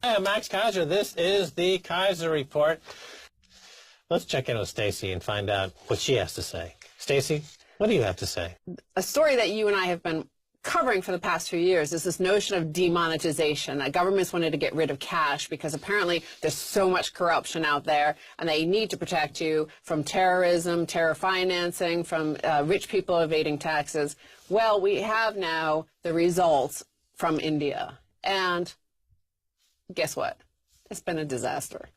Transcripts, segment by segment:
Hi, I'm Max Kaiser. This is the Kaiser Report. Let's check in with Stacy and find out what she has to say. Stacy, what do you have to say? A story that you and I have been covering for the past few years is this notion of demonetization. Governments wanted to get rid of cash because apparently there's so much corruption out there, and they need to protect you from terrorism, terror financing, from rich people evading taxes. Well, we have now the results from India, and guess what? It's been a disaster.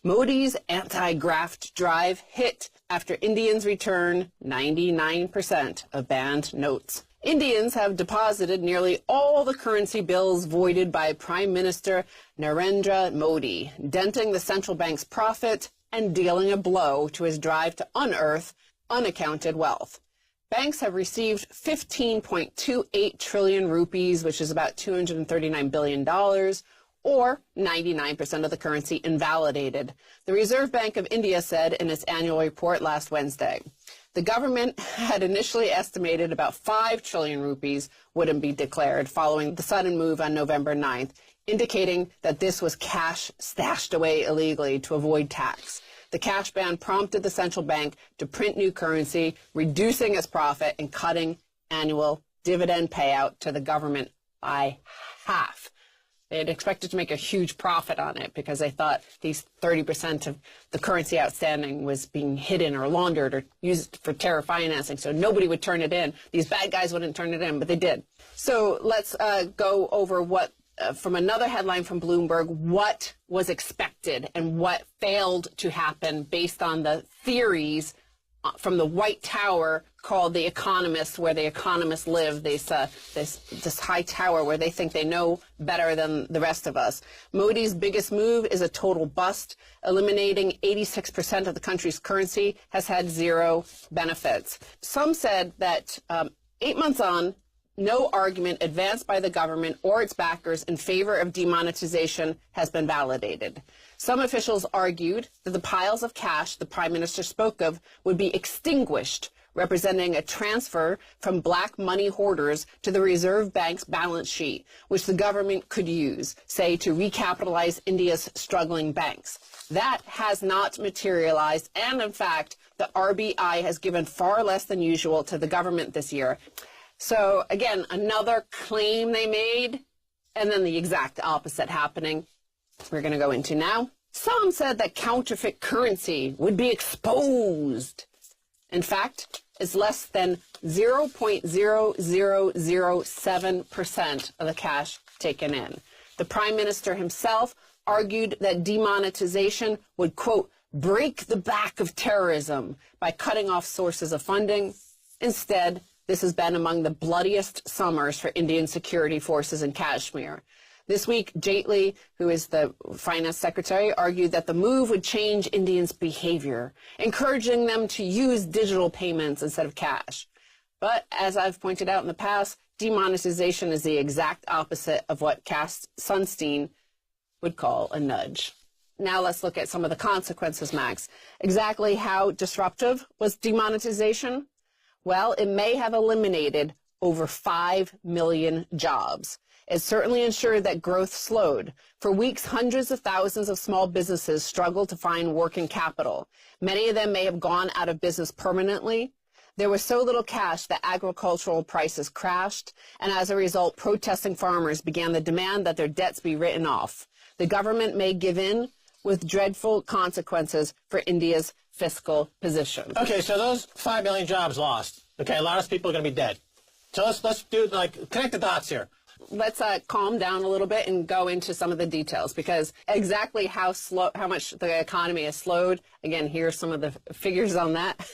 Modi's anti-graft drive hit after Indians return 99% of banned notes. Indians have deposited nearly all the currency bills voided by Prime Minister Narendra Modi, denting the central bank's profit and dealing a blow to his drive to unearth unaccounted wealth. Banks have received 15.28 trillion rupees, which is about $239 billion, or 99% of the currency invalidated. The Reserve Bank of India said in its annual report last Wednesday. The government had initially estimated about 5 trillion rupees wouldn't be declared following the sudden move on November 9th, indicating that this was cash stashed away illegally to avoid tax. The cash ban prompted the central bank to print new currency, reducing its profit and cutting annual dividend payout to the government by half. They had expected to make a huge profit on it because they thought these 30% of the currency outstanding was being hidden or laundered or used for terror financing, so nobody would turn it in. These bad guys wouldn't turn it in, but they did. So let's go over what, from another headline from Bloomberg, what was expected and what failed to happen based on the theories from the White Tower called The Economist, where the economists live, this high tower where they think they know better than the rest of us. Modi's biggest move is a total bust. Eliminating 86% of the country's currency has had zero benefits. Some said that 8 months on, no argument advanced by the government or its backers in favor of demonetization has been validated. Some officials argued that the piles of cash the Prime Minister spoke of would be extinguished, representing a transfer from black money hoarders to the Reserve Bank's balance sheet, which the government could use, say, to recapitalize India's struggling banks. That has not materialized, and in fact, the RBI has given far less than usual to the government this year. So, again, another claim they made, and then the exact opposite happening. We're going to go into now. Some said that counterfeit currency would be exposed. In fact, it's less than 0.0007% of the cash taken in. The Prime Minister himself argued that demonetization would, quote, break the back of terrorism by cutting off sources of funding. Instead, this has been among the bloodiest summers for Indian security forces in Kashmir. This week, Jaitly, who is the finance secretary, argued that the move would change Indians' behavior, encouraging them to use digital payments instead of cash. But as I've pointed out in the past, demonetization is the exact opposite of what Cass Sunstein would call a nudge. Now let's look at some of the consequences, Max. Exactly how disruptive was demonetization? Well, it may have eliminated over 5 million jobs. It certainly ensured that growth slowed. For weeks, hundreds of thousands of small businesses struggled to find working capital. Many of them may have gone out of business permanently. There was so little cash that agricultural prices crashed, and as a result, protesting farmers began the demand that their debts be written off. The government may give in, with dreadful consequences for India's fiscal position. Okay, so those 5 million jobs lost. Okay, a lot of people are going to be dead. So let's do, connect the dots here. Let's calm down a little bit and go into some of the details, because exactly how much the economy has slowed, again, here's some of the figures on that.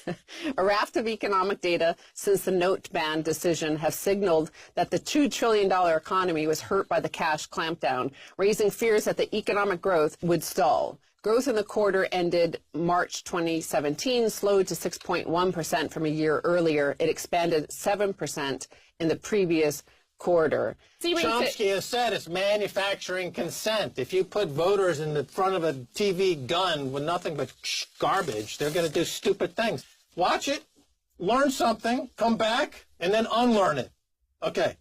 A raft of economic data since the note ban decision have signaled that the $2 trillion economy was hurt by the cash clampdown, raising fears that the economic growth would stall. Growth in the quarter ended March 2017 slowed to 6.1% from a year earlier. It expanded 7% in the previous quarter. Chomsky has said it's manufacturing consent. If you put voters in the front of a TV gun with nothing but garbage, they're going to do stupid things. Watch it, learn something, come back, and then unlearn it. Okay.